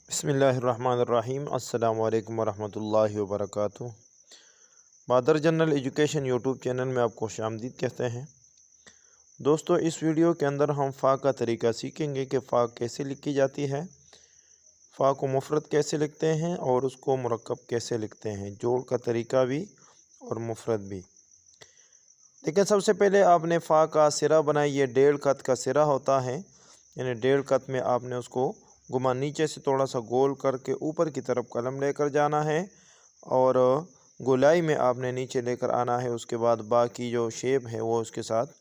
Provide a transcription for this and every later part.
बिस्मिल्लाहिर्रहमानिर्रहीम अस्सलामु अलैकुम वरहमतुल्लाहि वबरकातुहू। बादर जनरल एजुकेशन यूट्यूब चैनल में आपको खुशामदीद कहते हैं। दोस्तों, इस वीडियो के अंदर हम फ़ा का तरीका सीखेंगे कि फ़ा कैसे लिखी जाती है, फ़ा को मुफ़रद कैसे लिखते हैं और उसको मुरक्कब कैसे लिखते हैं, जोड़ का तरीका भी और मुफ़रद भी। लेकिन सबसे पहले आपने फ़ा का सिरा बनाई, ये डेढ़ ख़त का सिरा होता है, यानी डेढ़ ख़त में आपने उसको घुमा नीचे से थोड़ा सा गोल करके ऊपर की तरफ कलम लेकर जाना है और गोलाई में आपने नीचे लेकर आना है। उसके बाद बाकी जो शेप है वो उसके साथ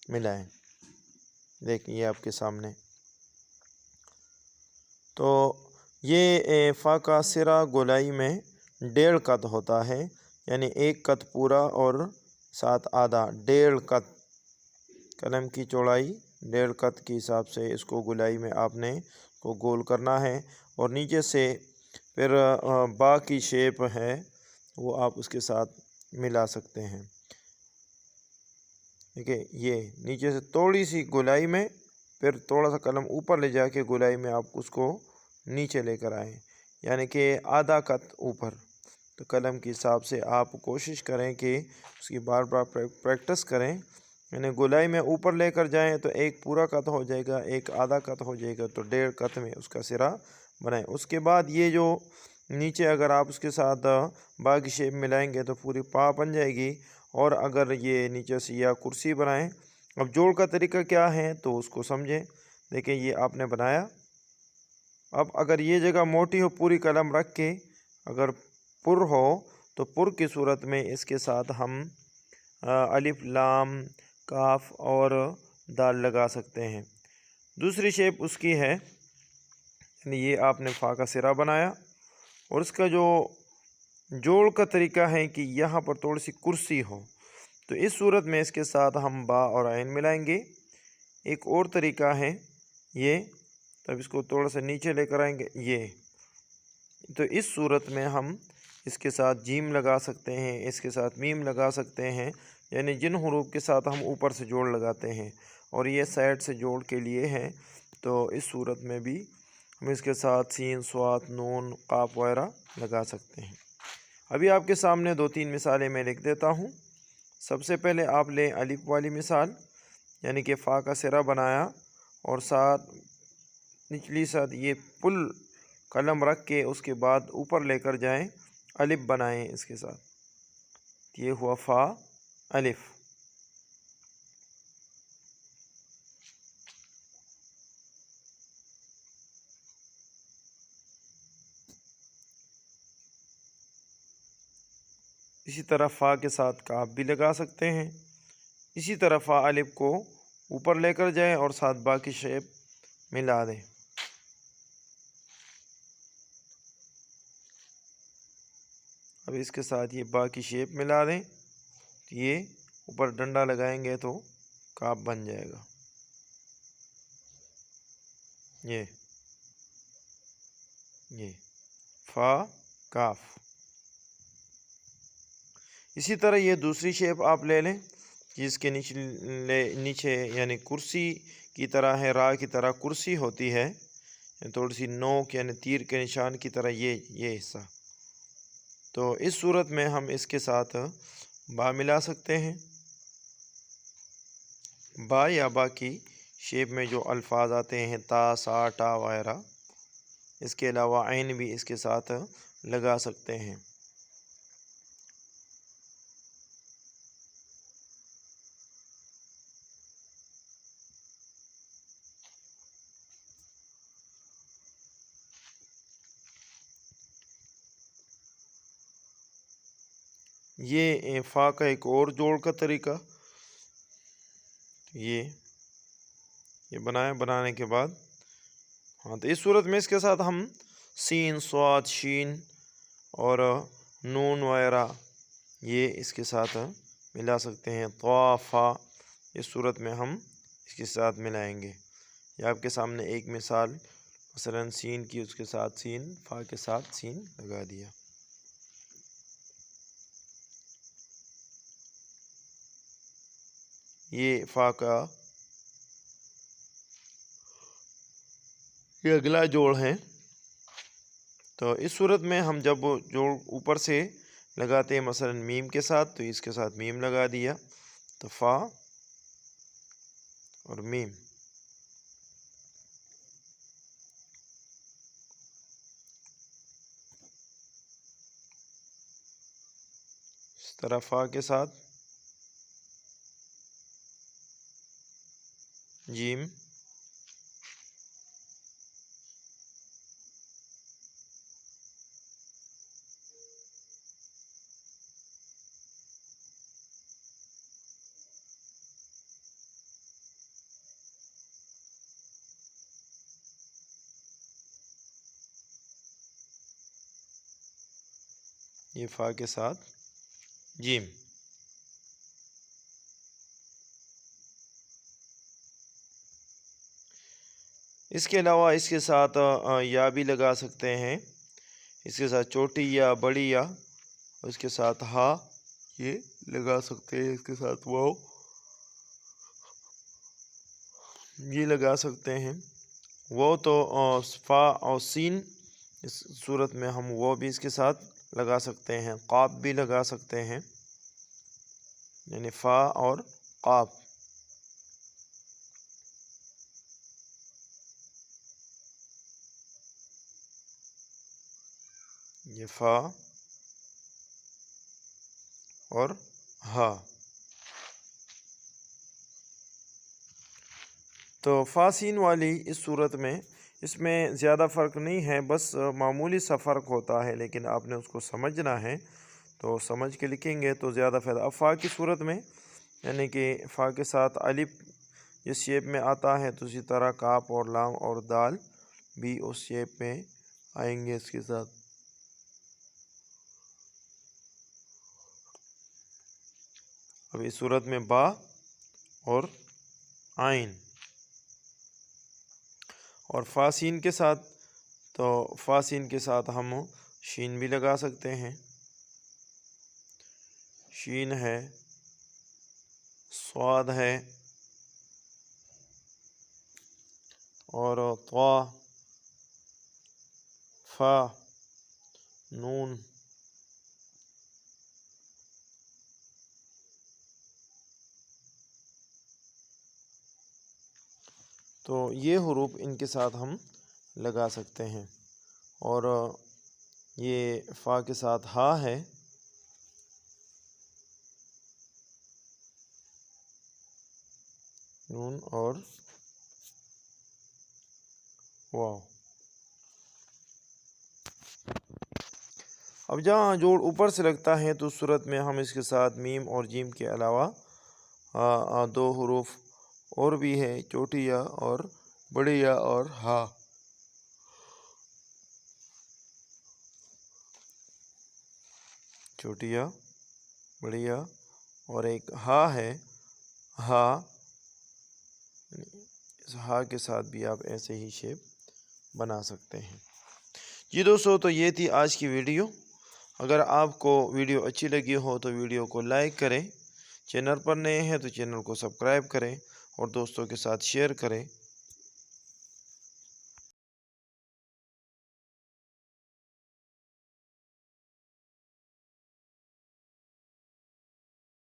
मिलाएं। देखिए ये आपके सामने। तो ये फ़ा का सिरा गोलाई में डेढ़ क़त होता है, यानी एक क़त पूरा और साथ आधा, डेढ़ क़त। कलम की चौड़ाई डेढ़ क़त के हिसाब से इसको गोलाई में आपने को गोल करना है और नीचे से फिर बा की शेप है वो आप उसके साथ मिला सकते हैं। ठीक है, ये नीचे से थोड़ी सी गोलाई में, फिर थोड़ा सा कलम ऊपर ले जाके गोलाई में आप उसको नीचे लेकर आएँ, यानी कि आधा क़त ऊपर। तो कलम के हिसाब से आप कोशिश करें कि उसकी बार बार प्रैक्टिस करें, यानी गोलाई में ऊपर लेकर जाएं तो एक पूरा क़त हो जाएगा, एक आधा क़त हो जाएगा, तो डेढ़ क़त में उसका सिरा बनाएं। उसके बाद ये जो नीचे अगर आप उसके साथ बा की शेप मिलाएंगे तो पूरी पा बन जाएगी। और अगर ये नीचे से या कुर्सी बनाएं। अब जोड़ का तरीका क्या है तो उसको समझें। देखिए ये आपने बनाया। अब अगर ये जगह मोटी हो, पूरी कलम रख के अगर पुर हो तो पुर की सूरत में इसके साथ हम अलिफ लाम काफ और दाल लगा सकते हैं। दूसरी शेप उसकी है, यानी ये आपने फ़ा का सिरा बनाया और इसका जो जोड़ का तरीका है कि यहाँ पर थोड़ी सी कुर्सी हो, तो इस सूरत में इसके साथ हम बा और आइन मिलाएंगे। एक और तरीका है ये, तब इसको थोड़ा सा नीचे लेकर आएंगे ये, तो इस सूरत में हम इसके साथ जीम लगा सकते हैं, इसके साथ मीम लगा सकते हैं, यानी जिन हुरूफ के साथ हम ऊपर से जोड़ लगाते हैं और ये साइड से जोड़ के लिए है, तो इस सूरत में भी हम इसके साथ सीन स्वात नून काफ वगैरह लगा सकते हैं। अभी आपके सामने दो तीन मिसालें मैं लिख देता हूँ। सबसे पहले आप लें अलिफ वाली मिसाल, यानी कि फ़ा का सिरा बनाया और साथ निचली साथ ये पुल कलम रख के उसके बाद ऊपर लेकर जाएं, अलिफ बनाएं इसके साथ, ये हुआ फ़ा अलिफ। इसी तरह फ़ा के साथ काफ भी लगा सकते हैं। इसी तरह फ़ा अलिफ को ऊपर लेकर जाएं और साथ बा की शेप मिला दें। अब इसके साथ ये बा की शेप मिला दें, तो ये ऊपर डंडा लगाएंगे तो काफ बन जाएगा। ये फ़ा काफ। इसी तरह ये दूसरी शेप आप ले लें जिसके नीचे यानी कुर्सी की तरह है, रा की तरह कुर्सी होती है, थोड़ी सी नोक यानी तीर के निशान की तरह ये हिस्सा। तो इस सूरत में हम इसके साथ बा मिला सकते हैं। बा या बा की शेप में जो अल्फाज आते हैं ता सा टा वगैरह, इसके अलावा आइन भी इसके साथ लगा सकते हैं। ये फ़ा का एक और जोड़ का तरीका, ये बनाने के बाद हाँ, तो इस सूरत में इसके साथ हम सीन स्वाद शीन और नून वगैरह ये इसके साथ मिला सकते हैं। तवाफ़ा इस सूरत में हम इसके साथ मिलाएंगे। ये आपके सामने एक मिसाल, मसलन सीन की, उसके साथ सीन, फ़ा के साथ सीन लगा दिया। ये फ़ा का ये अगला जोड़ है, तो इस सूरत में हम जब जोड़ ऊपर से लगाते हैं मसलन मीम के साथ, तो इसके साथ मीम लगा दिया, तो फ़ा और मीम। इस तरह फ़ा के साथ जीम, ये फ़ा के साथ जीम। इसके अलावा इसके साथ या भी लगा सकते हैं, इसके साथ छोटी या बड़ी या, उसके साथ हा ये लगा सकते हैं, इसके साथ वाव ये लगा सकते हैं। वो तो फ़ा और सीन, इस सूरत में हम वो भी इसके साथ लगा सकते हैं। क़ाफ भी लगा सकते हैं, यानी फ़ा और क़ाफ। ये फ़ा और हा। तो फ़ासीन वाली इस सूरत में इसमें ज़्यादा फ़र्क नहीं है, बस मामूली सा फ़र्क होता है, लेकिन आपने उसको समझना है। तो समझ के लिखेंगे तो ज़्यादा फ़ायदा। अब फ़ा की सूरत में यानी कि फ़ा के साथ अलिफ जिस शेप में आता है, तो उसी तरह काफ और लाम और दाल भी उस शेप में आएंगे इसके साथ। अब इस सूरत में बा और आइन और फ़ासीन के साथ, तो फ़ासीन के साथ हम शीन भी लगा सकते हैं। शीन है, स्वाद है और त्वा, फ़ा, नून, तो ये हुरूफ इनके साथ हम लगा सकते हैं। और ये फ़ा के साथ हा है, नून और वाव। अब जहाँ जोड़ ऊपर से लगता है, तो उस सूरत में हम इसके साथ मीम और जीम के अलावा दो हुरूफ और भी है, छोटी या और बड़ी या और हा। छोटी या, बड़ी या और एक हा है, हा। इस हा के साथ भी आप ऐसे ही शेप बना सकते हैं। जी दोस्तों, तो ये थी आज की वीडियो। अगर आपको वीडियो अच्छी लगी हो तो वीडियो को लाइक करें, चैनल पर नए हैं तो चैनल को सब्सक्राइब करें और दोस्तों के साथ शेयर करें।